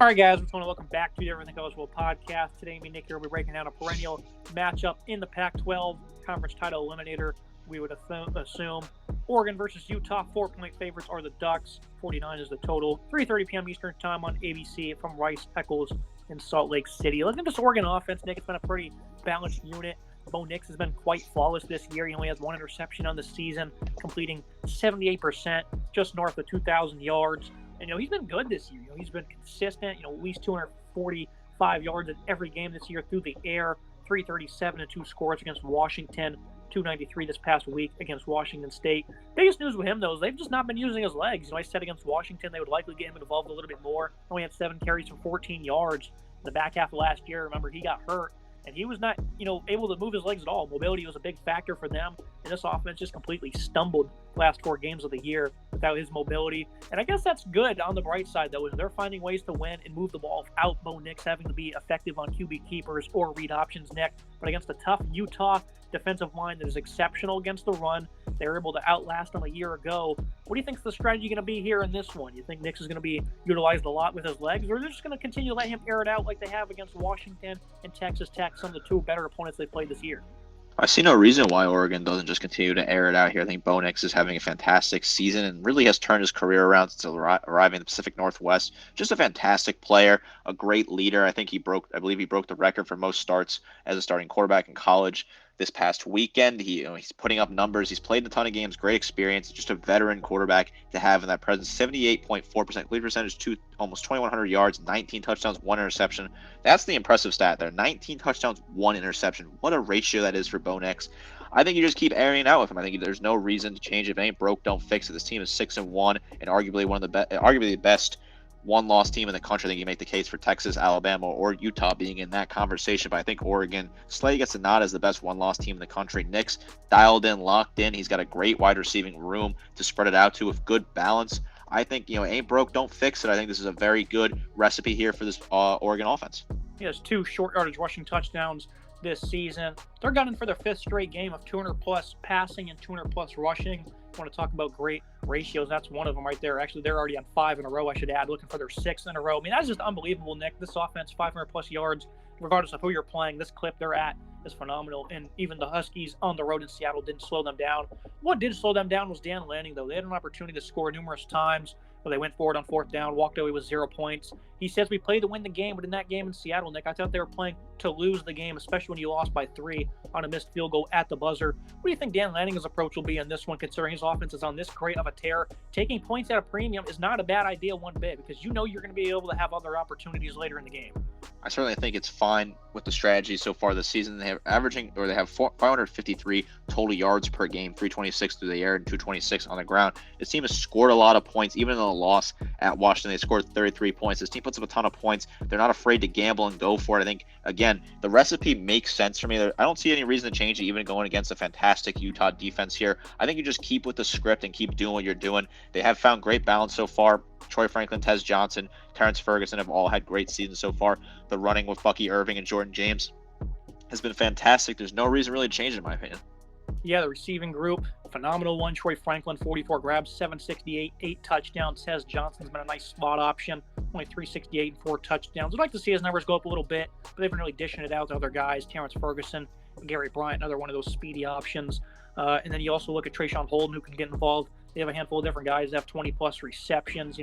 All right, guys, we just want to welcome back to the Everything Eligible podcast. Today, me and Nick here will be breaking down a perennial matchup in the Pac-12 conference title eliminator. We would assume Oregon versus Utah. 4-point favorites are the Ducks. 49 is the total. 3:30 p.m. Eastern Time on ABC from Rice Eccles in Salt Lake City. Looking at this Oregon offense, Nick, it's been a pretty balanced unit. Bo Nix has been quite flawless this year. He only has one interception on the season, completing 78%, just north of 2,000 yards. And, he's been good this year. He's been consistent, at least 245 yards in every game this year through the air, 337 and 2 scores against Washington, 293 this past week against Washington State. Biggest news with him, though, is they've just not been using his legs. I said against Washington they would likely get him involved a little bit more. Only had 7 carries for 14 yards in the back half of last year. Remember, he got hurt. And he was not, able to move his legs at all. Mobility was a big factor for them. And this offense just completely stumbled last 4 games of the year without his mobility. And I guess that's good on the bright side, though, is they're finding ways to win and move the ball without Bo Nix having to be effective on QB keepers or read options, Nick. But against a tough Utah defensive line that is exceptional against the run, they were able to outlast them a year ago. What do you think is the strategy going to be here in this one? You think Nix is going to be utilized a lot with his legs, or are they just going to continue to let him air it out like they have against Washington and Texas Tech, some of the 2 better opponents they played this year? I see no reason why Oregon doesn't just continue to air it out here. I think Bo Nix is having a fantastic season and really has turned his career around since arriving in the Pacific Northwest. Just a fantastic player, a great leader. I believe he broke the record for most starts as a starting quarterback in college this past weekend. He's putting up numbers. He's played a ton of games, great experience, just a veteran quarterback to have in that presence. 78.4% complete percentage, almost 2,100 yards, 19 touchdowns, 1 interception. That's the impressive stat there. 19 touchdowns, 1 interception. What a ratio that is for Bo Nix. I think you just keep airing it out with him. I think there's no reason to change it. If it ain't broke, don't fix it. This team is 6-1 and arguably the best one-loss team in the country. I think you make the case for Texas, Alabama, or Utah being in that conversation, but I think Oregon slightly gets a nod as the best one-loss team in the country. Nix dialed in, locked in. He's got a great wide receiving room to spread it out to with good balance. I think, ain't broke, don't fix it. I think this is a very good recipe here for this Oregon offense. He has 2 short yardage rushing touchdowns this season. They're gunning for their 5th straight game of 200-plus passing and 200-plus rushing. I want to talk about great ratios. That's one of them right there. Actually, they're already on 5 in a row, I should add, looking for their 6th in a row. I mean, that's just unbelievable, Nick. This offense, 500-plus yards, regardless of who you're playing. This clip they're at is phenomenal, and even the Huskies on the road in Seattle didn't slow them down. What did slow them down was Dan Lanning, though. They had an opportunity to score numerous times, but they went forward on 4th down, walked away with 0 points. He says we played to win the game, but in that game in Seattle, Nick, I thought they were playing to lose the game, especially when you lost by 3 on a missed field goal at the buzzer. What do you think Dan Lanning's approach will be in this one, considering his offense is on this great of a tear? Taking points at a premium is not a bad idea one bit, because you're going to be able to have other opportunities later in the game. I certainly think it's fine with the strategy so far this season. They have 553 total yards per game, 326 through the air and 226 on the ground. This team has scored a lot of points, even in the loss at Washington. They scored 33 points. This team puts up a ton of points. They're not afraid to gamble and go for it. I think, again, the recipe makes sense for me. I don't see any reason to change it, even going against a fantastic Utah defense here. I think you just keep with the script and keep doing what you're doing. They have found great balance so far. Troy Franklin, Tez Johnson, Terrence Ferguson have all had great seasons so far. The running with Bucky Irving and Jordan James has been fantastic. There's no reason really to change it, in my opinion. Yeah, the receiving group, phenomenal one. Troy Franklin, 44 grabs, 768, 8 touchdowns. Tez Johnson's been a nice spot option, only 368 and 4 touchdowns. I'd like to see his numbers go up a little bit, but they've been really dishing it out to other guys. Terrence Ferguson, Gary Bryant, another one of those speedy options. And then you also look at Trayshawn Holden, who can get involved. They have a handful of different guys that have 20-plus receptions,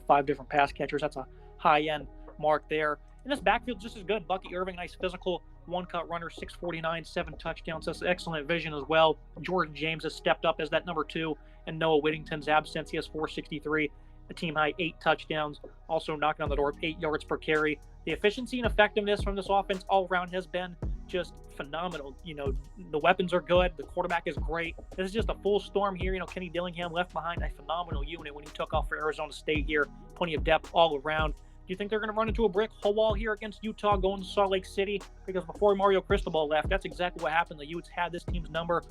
5 different pass catchers. That's a high-end mark there. And this backfield just as good. Bucky Irving, nice physical, one-cut runner, 649, 7 touchdowns. That's excellent vision as well. Jordan James has stepped up as that number 2, and Noah Whittington's absence. He has 463, a team-high 8 touchdowns, also knocking on the door of 8 yards per carry. The efficiency and effectiveness from this offense all around has been just phenomenal. The weapons are good. The quarterback is great. This is just a full storm here. Kenny Dillingham left behind a phenomenal unit when he took off for Arizona State here. Plenty of depth all around. Do you think they're going to run into a brick wall here against Utah going to Salt Lake City? Because before Mario Cristobal left, that's exactly what happened. The Utes had this team's number,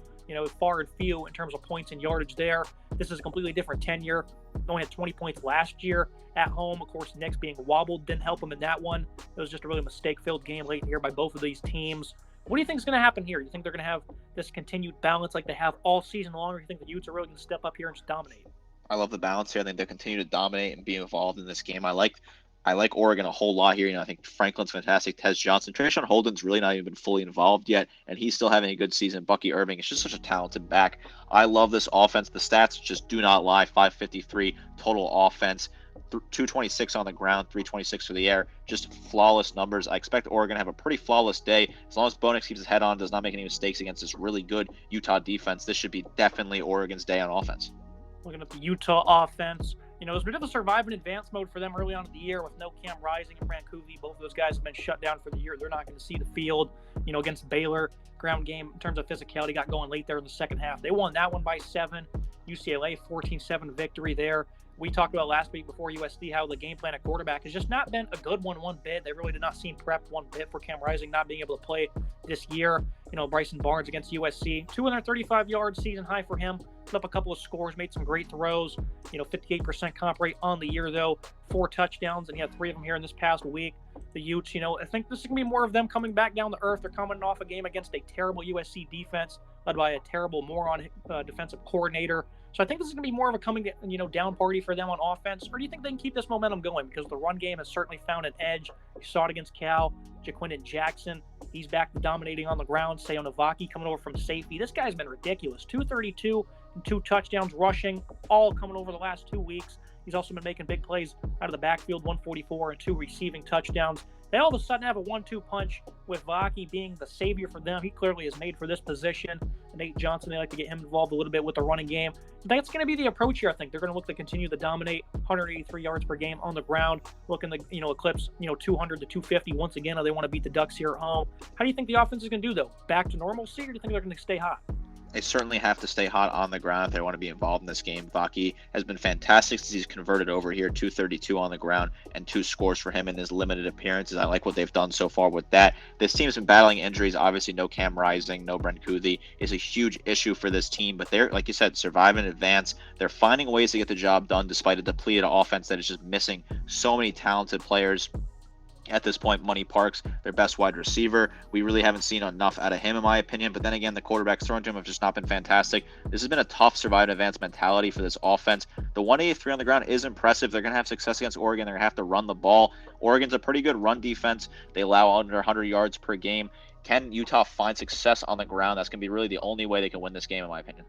far and few in terms of points and yardage there. This is a completely different tenure. Only had 20 points last year at home. Of course, Nick's being wobbled didn't help him in that one. It was just a really mistake-filled game late in the year by both of these teams. What do you think is going to happen here? Do you think they're going to have this continued balance like they have all season long, or do you think the Utes are really going to step up here and just dominate? I love the balance here. I think they'll continue to dominate and be involved in this game. I like I like Oregon a whole lot here. I think Franklin's fantastic. Tez Johnson. Trayshawn Holden's really not even been fully involved yet, and he's still having a good season. Bucky Irving is just such a talented back. I love this offense. The stats just do not lie. 553 total offense, 226 on the ground, 326 for the air. Just flawless numbers. I expect Oregon to have a pretty flawless day. As long as Bo Nix keeps his head on, does not make any mistakes against this really good Utah defense, this should be definitely Oregon's day on offense. Looking at the Utah offense, it was a bit of a survive and advance mode for them early on in the year with no Cam Rising and Brant Kuvi. Both of those guys have been shut down for the year. They're not going to see the field. Against Baylor, ground game in terms of physicality got going late there in the second half. They won that one by 7. UCLA 14-7 victory there. We talked about last week before USC how the game plan at quarterback has just not been a good one bit. They really did not seem prepped one bit for Cam Rising not being able to play this year. Bryson Barnes against USC, 235 yards, season high for him. Put up a couple of scores, made some great throws. 58% comp rate on the year though, 4 touchdowns, and he had 3 of them here in this past week. The Utes, I think this is going to be more of them coming back down to earth. They're coming off a game against a terrible USC defense led by a terrible moron defensive coordinator. So I think this is going to be more of a coming down party for them on offense. Or do you think they can keep this momentum going? Because the run game has certainly found an edge. You saw it against Cal. Jaquindon Jackson, he's back to dominating on the ground. Sayo Navaki coming over from safety. This guy's been ridiculous. 232 and 2 touchdowns rushing, all coming over the last 2 weeks. He's also been making big plays out of the backfield, 144 and 2 receiving touchdowns. They all of a sudden have a 1-2 punch with Vaki being the savior for them. He clearly is made for this position. Nate Johnson, they like to get him involved a little bit with the running game. That's going to be the approach here, I think. They're going to look to continue to dominate, 183 yards per game on the ground, looking to, eclipse, 200 to 250 once again. They want to beat the Ducks here at home. How do you think the offense is going to do, though? Back to normalcy, or do you think they're going to stay hot? They certainly have to stay hot on the ground if they want to be involved in this game. Vaki has been fantastic since he's converted over here, 232 on the ground and 2 scores for him in his limited appearances. I like what they've done so far with that. This team's been battling injuries. Obviously, no Cam Rising, no Brent Kuthi is a huge issue for this team, but they're, like you said, survive and advance. They're finding ways to get the job done despite a depleted offense that is just missing so many talented players. At this point, Money Parks, their best wide receiver. We really haven't seen enough out of him, in my opinion. But then again, the quarterbacks thrown to him have just not been fantastic. This has been a tough survive and advance mentality for this offense. The 183 on the ground is impressive. They're going to have success against Oregon. They're going to have to run the ball. Oregon's a pretty good run defense. They allow under 100 yards per game. Can Utah find success on the ground? That's going to be really the only way they can win this game, in my opinion.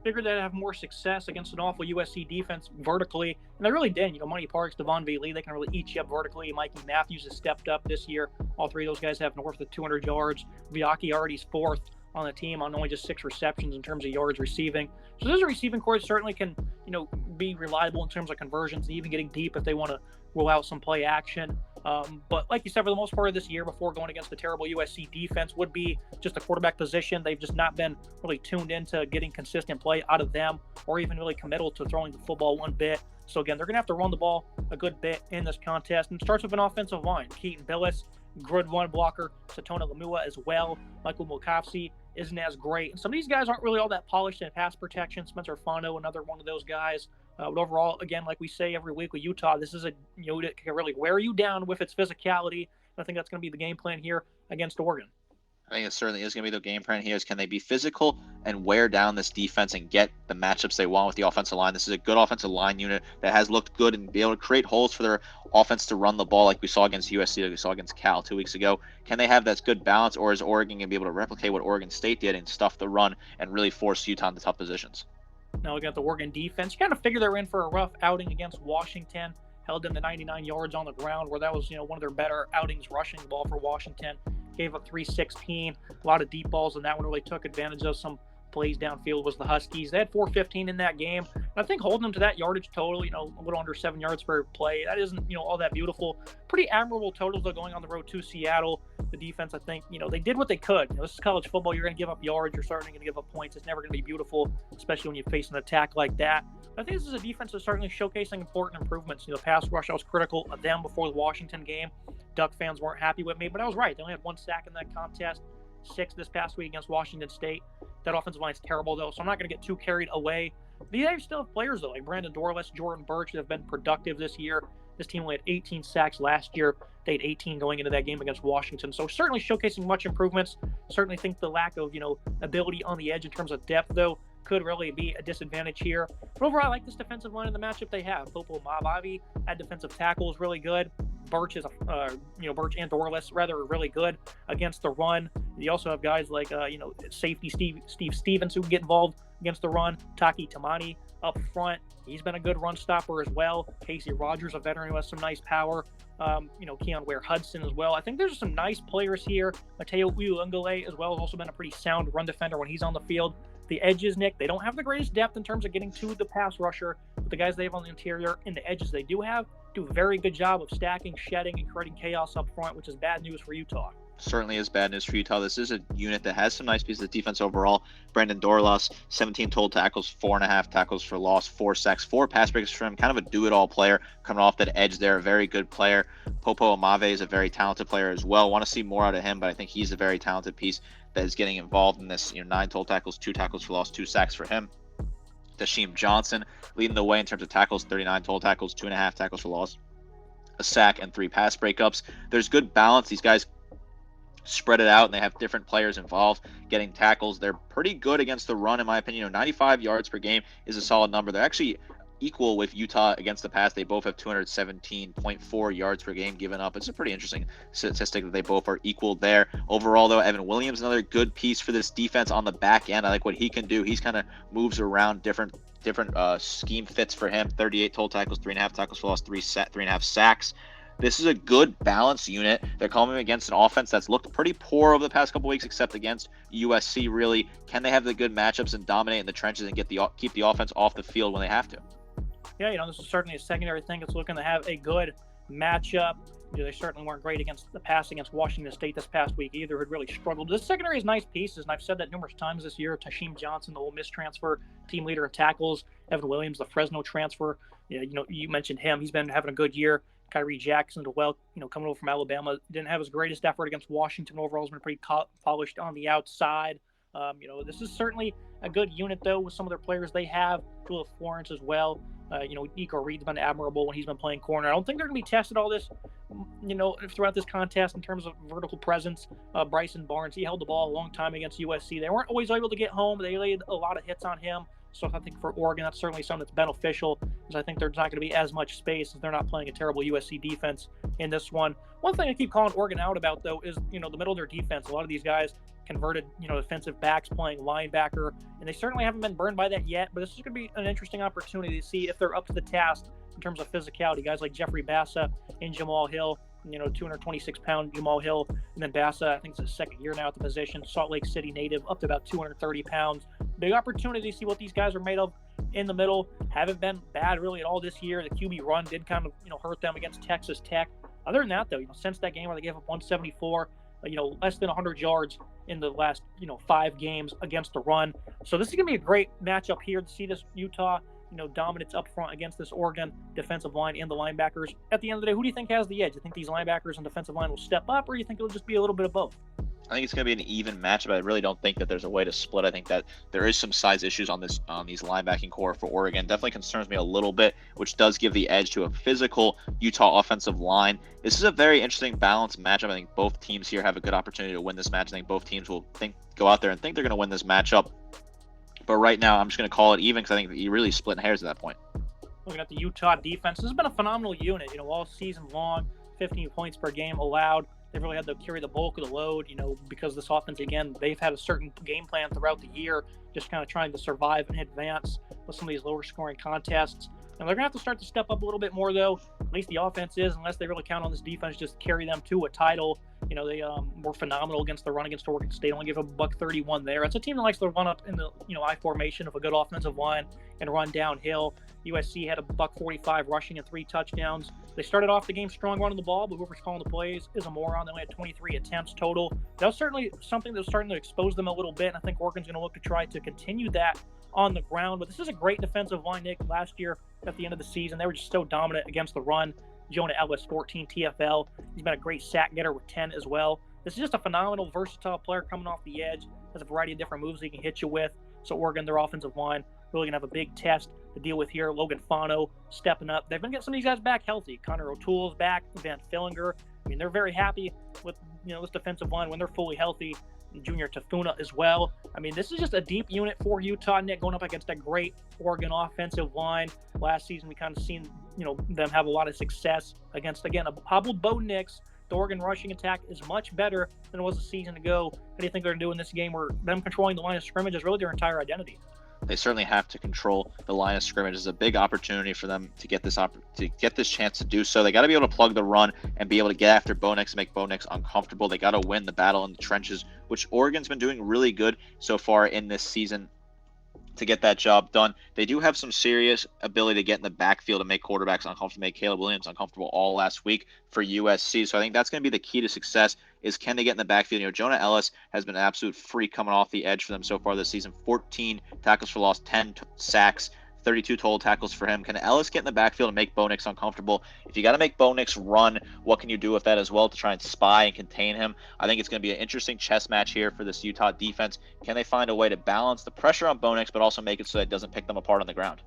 Figured they'd have more success against an awful USC defense vertically, and they really did. Money Parks, Devon V. Lee, they can really eat you up vertically. Mikey Matthews has stepped up this year. All 3 of those guys have north of 200 yards. Viaki already's 4th on the team on only just 6 receptions in terms of yards receiving. So those receiving corps certainly can, be reliable in terms of conversions and even getting deep if they want to roll out some play action. But like you said, for the most part of this year, before going against the terrible USC defense, would be just the quarterback position. They've just not been really tuned into getting consistent play out of them, or even really committal to throwing the football one bit. So again, they're going to have to run the ball a good bit in this contest. And it starts with an offensive line. Keaton Billis, good run blocker. Satona Lamua as well. Michael Mokafsi isn't as great. And some of these guys aren't really all that polished in pass protection. Spencer Fano, another one of those guys. But overall, again, like we say every week with Utah, this is a unit that can really wear you down with its physicality. I think that's going to be the game plan here against Oregon. I think it certainly is going to be the game plan here. Is can they be physical and wear down this defense and get the matchups they want with the offensive line? This is a good offensive line unit that has looked good and be able to create holes for their offense to run the ball like we saw against USC, like we saw against Cal 2 weeks ago. Can they have that good balance, or is Oregon going to be able to replicate what Oregon State did and stuff the run and really force Utah into tough positions? Now looking at the Oregon defense, you kind of figure they're in for a rough outing against Washington. Held them to 99 yards on the ground, where that was one of their better outings rushing the ball for Washington. Gave up 316, a lot of deep balls, and that one really took advantage of some plays downfield was the Huskies. They had 415 in that game. And I think holding them to that yardage total, a little under 7 yards per play, that isn't, all that beautiful. Pretty admirable totals, though, going on the road to Seattle. The defense, I think, they did what they could. This is college football. You're going to give up yards. You're certainly going to give up points. It's never going to be beautiful, especially when you face an attack like that. I think this is a defense that's certainly showcasing important improvements. The pass rush, I was critical of them before the Washington game. Duck fans weren't happy with me, but I was right. They only had 1 sack in that contest, 6 this past week against Washington State. That offensive line's terrible, though, so I'm not going to get too carried away. They still have players, though, like Brandon Dorless, Jordan Birch, that have been productive this year. This team only had 18 sacks last year. They had 18 going into that game against Washington. So certainly showcasing much improvements. Certainly think the lack of, ability on the edge in terms of depth, though, could really be a disadvantage here. But overall, I like this defensive line in the matchup they have. Popo Mavavi at defensive tackle is really good. Birch is Birch and Dorless rather are really good against the run. You also have guys like safety Steve Stevens who can get involved against the run. Taki Tamani up front, he's been a good run stopper as well. Casey Rogers, a veteran who has some nice power. Keon Ware-Hudson as well. I think there's some nice players here. Mateo Uiagalelei as well has also been a pretty sound run defender when he's on the field. The edges, Nick, they don't have the greatest depth in terms of getting to the pass rusher, but the guys they have on the interior and the edges they do have do a very good job of stacking, shedding, and creating chaos up front, which is bad news for Utah. Certainly is bad news for Utah. This is a unit that has some nice pieces of defense overall. Brandon Dorlas, 17 total tackles, 4.5 tackles for loss, 4 sacks, 4 pass breaks for him. Kind of a do-it-all player coming off that edge there. A very good player. Popo Amave is a very talented player as well. Want to see more out of him, but I think he's a very talented piece that is getting involved in this. 9 total tackles, 2 tackles for loss, 2 sacks for him. Dasheem Johnson leading the way in terms of tackles, 39 total tackles, 2.5 tackles for loss, a sack, and 3 pass breakups. There's good balance. These guys spread it out and they have different players involved getting tackles. They're pretty good against the run, in my opinion. 95 yards per game is a solid number. They're actually equal with Utah against the pass. They both have 217.4 yards per game given up. It's a pretty interesting statistic that they both are equal there. Overall, though, Evan Williams, another good piece for this defense on the back end. I like what he can do. He's kind of moves around different scheme fits for him. 38 total tackles, 3.5 tackles for loss, 3.5 sacks. This is a good balanced unit. They're coming against an offense that's looked pretty poor over the past couple weeks, except against USC. Really, can they have the good matchups and dominate in the trenches and keep the offense off the field when they have to? Yeah, this is certainly a secondary thing that's looking to have a good matchup. They certainly weren't great against the pass against Washington State this past week either. Had really struggled. This secondary is nice pieces, and I've said that numerous times this year. Tasheem Johnson, the Ole Miss transfer, team leader in tackles. Evan Williams, the Fresno transfer. You mentioned him. He's been having a good year. Kyrie Jackson, coming over from Alabama, didn't have his greatest effort against Washington. Overall, has been pretty polished on the outside. This is certainly a good unit, though, with some of their players they have. Philip Florence as well. Nico Reed's been admirable when he's been playing corner. I don't think they're going to be tested all this, throughout this contest in terms of vertical presence. Bryson Barnes, he held the ball a long time against USC. They weren't always able to get home. They laid a lot of hits on him. So I think for Oregon, that's certainly something that's beneficial, because I think there's not going to be as much space if they're not playing a terrible USC defense in this one. One thing I keep calling Oregon out about, though, is, the middle of their defense. A lot of these guys converted, defensive backs playing linebacker, and they certainly haven't been burned by that yet, but this is going to be an interesting opportunity to see if they're up to the task in terms of physicality. Guys like Jeffrey Bassa and Jamal Hill, 226-pound Jamal Hill, and then Bassa, I think it's his second year now at the position, Salt Lake City native, up to about 230 pounds. Big opportunity to see what these guys are made of in the middle. Haven't been bad really at all this year. The QB run did kind of, hurt them against Texas Tech. Other than that, though, since that game where they gave up 174, less than 100 yards in the last, 5 games against the run. So this is going to be a great matchup here to see this Utah, dominance up front against this Oregon defensive line and the linebackers. At the end of the day, who do you think has the edge? Do you think these linebackers and defensive line will step up, or do you think it'll just be a little bit of both? I think it's going to be an even matchup. I really don't think that there's a way to split. I think that there is some size issues on these linebacking core for Oregon. Definitely concerns me a little bit, which does give the edge to a physical Utah offensive line. This is a very interesting balanced matchup. I think both teams here have a good opportunity to win this match. I think both teams will go out there and think they're going to win this matchup. But right now, I'm just going to call it even, because I think you're really splitting hairs at that point. Looking at the Utah defense, this has been a phenomenal unit. All season long, 15 points per game allowed. They've really had to carry the bulk of the load, because this offense, again, they've had a certain game plan throughout the year, just kind of trying to survive and advance with some of these lower scoring contests. And they're going to have to start to step up a little bit more, though. At least the offense is, unless they really count on this defense just to carry them to a title. They were phenomenal against the run against Oregon State. Only gave a $131 there. It's a team that likes to run up in the I formation of a good offensive line and run downhill. USC had a $145 rushing and 3 touchdowns. They started off the game strong running the ball, but whoever's calling the plays is a moron. They only had 23 attempts total. That was certainly something that was starting to expose them a little bit, and I think Oregon's going to look to try to continue that on the ground. But this is a great defensive line, Nick. Last year at the end of the season, they were just so dominant against the run. Jonah Ellis, 14 TFL. He's been a great sack getter with 10 as well. This is just a phenomenal, versatile player coming off the edge. Has a variety of different moves he can hit you with. So Oregon, their offensive line, really going to have a big test to deal with here. Logan Fano stepping up. They've been getting some of these guys back healthy. Connor O'Toole's back. Van Fillinger. They're very happy with this defensive line when they're fully healthy. Junior Tafuna as well. I mean, this is just a deep unit for Utah, Nick, going up against a great Oregon offensive line. Last season, we kind of seen, them have a lot of success against, again, a hobbled Bo Nix. The Oregon rushing attack is much better than it was a season ago. How do you think they're going to do in this game where them controlling the line of scrimmage is really their entire identity? They certainly have to control the line of scrimmage. It's a big opportunity for them to get this chance to do so. They got to be able to plug the run and be able to get after Bo Nix and make Bo Nix uncomfortable. They got to win the battle in the trenches, which Oregon's been doing really good so far in this season to get that job done. They do have some serious ability to get in the backfield and make quarterbacks uncomfortable, make Caleb Williams uncomfortable all last week for USC. So I think that's going to be the key to success is can they get in the backfield? Jonah Ellis has been an absolute freak coming off the edge for them so far this season. 14 tackles for loss, 10 sacks, 32 total tackles for him. Can Ellis get in the backfield and make Bo Nix uncomfortable? If you got to make Bo Nix run, what can you do with that as well to try and spy and contain him? I think it's going to be an interesting chess match here for this Utah defense. Can they find a way to balance the pressure on Bo Nix, but also make it so that it doesn't pick them apart on the ground?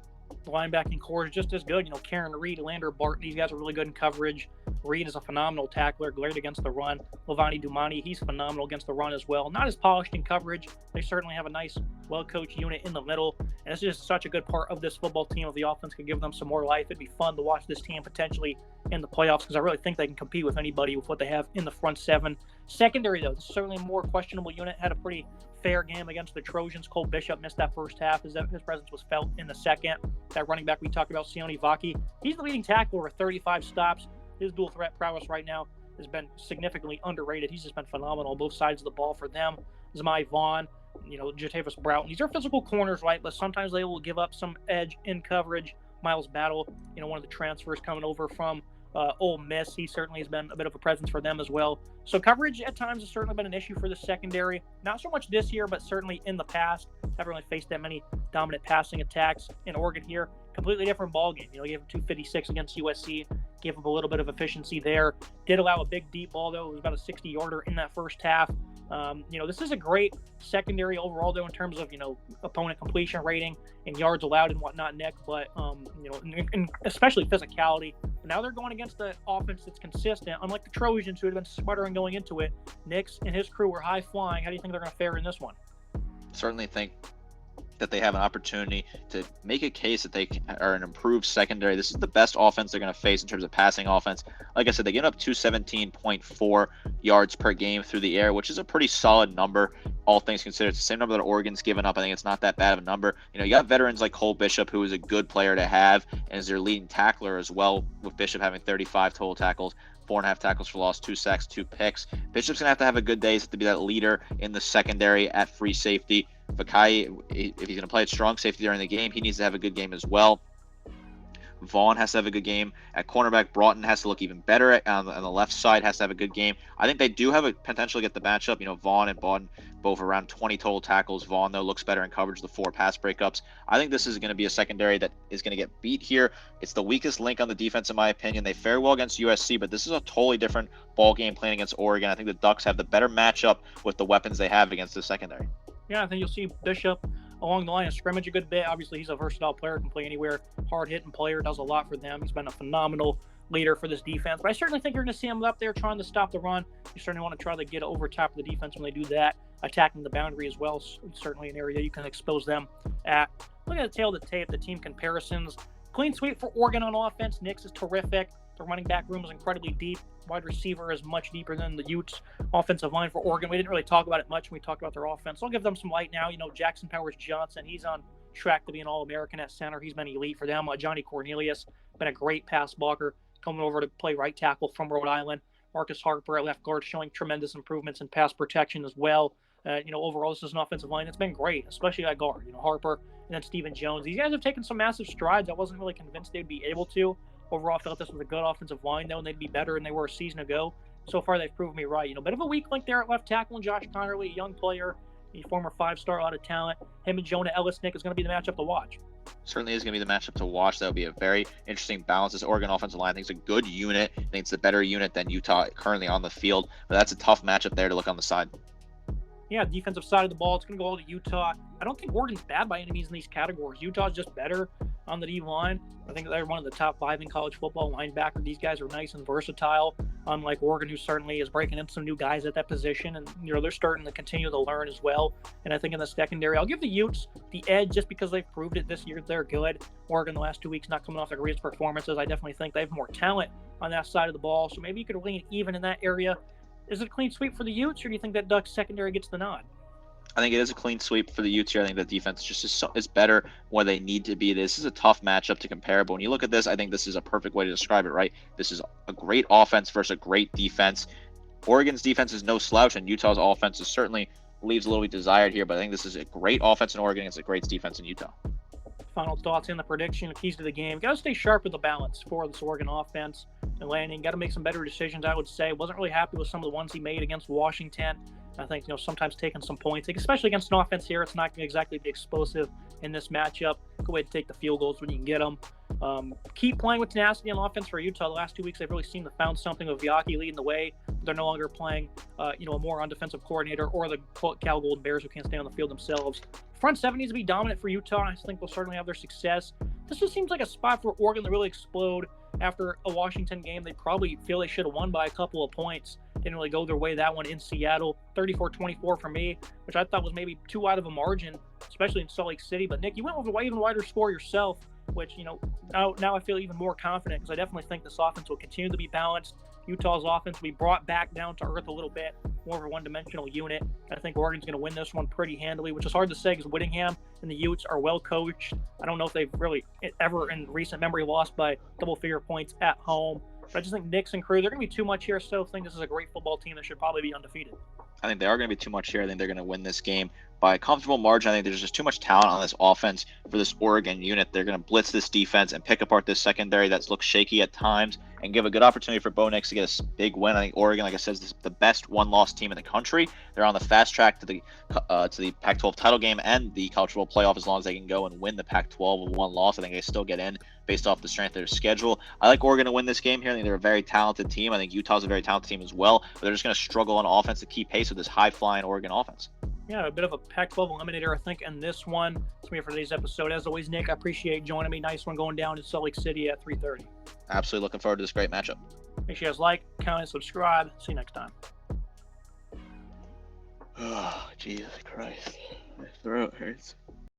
The linebacking core is just as good. Karen Reed, Lander Barton, these guys are really good in coverage. Reed is a phenomenal tackler, great against the run. Levani Dumani, he's phenomenal against the run as well. Not as polished in coverage. They certainly have a nice, well-coached unit in the middle. And it's just such a good part of this football team. If the offense could give them some more life, it'd be fun to watch this team potentially in the playoffs because I really think they can compete with anybody with what they have in the front seven. Secondary, though, this is certainly a more questionable unit. Had a pretty fair game against the Trojans. Cole Bishop missed that first half. His presence was felt in the second. That running back we talked about, Sione Vaki, he's the leading tackler with 35 stops. His dual threat prowess right now has been significantly underrated. He's just been phenomenal on both sides of the ball for them. Zamai Vaughn, Jatavis Broughton. These are physical corners, right? But sometimes they will give up some edge in coverage. Miles Battle, one of the transfers coming over from Ole Miss. He certainly has been a bit of a presence for them as well. So coverage at times has certainly been an issue for the secondary. Not so much this year, but certainly in the past. Haven't really faced that many dominant passing attacks in Oregon here. Completely different ball game. Gave him 256 against USC. Gave up a little bit of efficiency there. Did allow a big deep ball, though. It was about a 60-yarder in that first half. This is a great secondary overall, though, in terms of, opponent completion rating and yards allowed and whatnot, Nick. But, and especially physicality. But now they're going against the offense that's consistent. Unlike the Trojans, who had been sputtering going into it, Nix and his crew were high-flying. How do you think they're going to fare in this one? Certainly think that they have an opportunity to make a case that they are an improved secondary. This is the best offense they're going to face in terms of passing offense. Like I said, they get up 217.4 yards per game through the air, which is a pretty solid number, all things considered. It's the same number that Oregon's given up. I think it's not that bad of a number. You got veterans like Cole Bishop, who is a good player to have, and is their leading tackler as well, with Bishop having 35 total tackles, 4.5 tackles for loss, 2 sacks, 2 picks. Bishop's going to have a good day. He's to be that leader in the secondary at free safety. Vakai, if he's going to play at strong safety during the game, he needs to have a good game as well. Vaughn has to have a good game. At cornerback, Broughton has to look even better. On the left side, has to have a good game. I think they do have a potential to get the matchup. Vaughn and Broughton both around 20 total tackles. Vaughn, though, looks better in coverage, the 4 pass breakups. I think this is going to be a secondary that is going to get beat here. It's the weakest link on the defense, in my opinion. They fare well against USC, but this is a totally different ball game playing against Oregon. I think the Ducks have the better matchup with the weapons they have against the secondary. Yeah, I think you'll see Bishop along the line of scrimmage a good bit. Obviously, he's a versatile player, can play anywhere. Hard-hitting player, does a lot for them. He's been a phenomenal leader for this defense. But I certainly think you're going to see him up there trying to stop the run. You certainly want to try to get over top of the defense when they do that. Attacking the boundary as well is certainly an area you can expose them at. Looking at the tail of the tape, the team comparisons. Clean sweep for Oregon on offense. Nix is terrific. The running back room is incredibly deep. Wide receiver is much deeper than the Utes. Offensive line for Oregon, we didn't really talk about it much when we talked about their offense. So I'll give them some light now. Jackson Powers Johnson, he's on track to be an All-American at center. He's been elite for them. Johnny Cornelius, been a great pass blocker, coming over to play right tackle from Rhode Island. Marcus Harper at left guard, showing tremendous improvements in pass protection as well. Overall, this is an offensive line that's been great, especially at guard. Harper and then Stephen Jones. These guys have taken some massive strides. I wasn't really convinced they'd be able to. Overall, I felt this was a good offensive line, though, and they'd be better than they were a season ago. So far, they've proven me right. Bit of a weak link there at left tackle, and Josh Connerly, a young player, a former 5-star, a lot of talent. Him and Jonah Ellis, Nick, is going to be the matchup to watch. Certainly is going to be the matchup to watch. That would be a very interesting balance. This Oregon offensive line, I think, is a good unit. I think it's a better unit than Utah currently on the field. But that's a tough matchup there to look on the side. Yeah, defensive side of the ball, it's going to go all to Utah. I don't think Oregon's bad by any means in these categories. Utah's just better on the D line. I think they're one of the top 5 in college football. Linebacker, these guys are nice and versatile, unlike Oregon, who certainly is breaking in some new guys at that position. And, they're starting to continue to learn as well. And I think in the secondary, I'll give the Utes the edge just because they've proved it this year. They're good. Oregon the last 2 weeks not coming off their greatest performances. I definitely think they have more talent on that side of the ball. So maybe you could lean even in that area. Is it a clean sweep for the Utes, or do you think that Ducks secondary gets the nod? I think it is a clean sweep for the Utes here. I think the defense just is better where they need to be. This is a tough matchup to compare, but when you look at this, I think this is a perfect way to describe it, right? This is a great offense versus a great defense. Oregon's defense is no slouch, and Utah's offense is certainly leaves a little bit desired here, but I think this is a great offense in Oregon. It's a great defense in Utah. Final thoughts in the prediction, the keys to the game. Got to stay sharp with the balance for this Oregon offense. And Lanning got to make some better decisions, I would say. Wasn't really happy with some of the ones he made against Washington. I think, sometimes taking some points, especially against an offense here, it's not going to exactly be explosive in this matchup. Go ahead and take the field goals when you can get them. Keep playing with tenacity on offense for Utah. The last 2 weeks, they've really seemed to found something with Viaki leading the way. They're no longer playing, a more on-defensive coordinator or the Cal Golden Bears who can't stay on the field themselves. Front seven needs to be dominant for Utah. I think they'll certainly have their success. This just seems like a spot for Oregon to really explode after a Washington game. They probably feel they should have won by a couple of points. Didn't really go their way that one in Seattle. 34-24 for me, which I thought was maybe too wide of a margin, especially in Salt Lake City. But Nick, you went with an even wider score yourself, which, now I feel even more confident because I definitely think this offense will continue to be balanced. Utah's offense will be brought back down to earth a little bit, more of a one-dimensional unit. I think Oregon's going to win this one pretty handily, which is hard to say because Whittingham and the Utes are well coached. I don't know if they've really ever in recent memory lost by double-figure points at home. But I just think Nick's and crew, they're going to be too much here. So I think this is a great football team that should probably be undefeated. I think they are going to be too much here. I think they're going to win this game by a comfortable margin. I think there's just too much talent on this offense for this Oregon unit. They're going to blitz this defense and pick apart this secondary that looks shaky at times and give a good opportunity for Bo Nix to get a big win. I think Oregon, like I said, is the best one-loss team in the country. They're on the fast track to the Pac-12 title game and the college football playoff as long as they can go and win the Pac-12 with one loss. I think they still get in based off the strength of their schedule. I like Oregon to win this game here. I think they're a very talented team. I think Utah's a very talented team as well, but they're just going to struggle on offense to keep pace with this high-flying Oregon offense. Yeah, a bit of a Pac-12 eliminator, I think, in this one. That's me for today's episode. As always, Nick, I appreciate joining me. Nice one going down in Salt Lake City at 3:30. Absolutely looking forward to this great matchup. Make sure you guys like, comment, subscribe. See you next time. Oh, Jesus Christ. My throat hurts.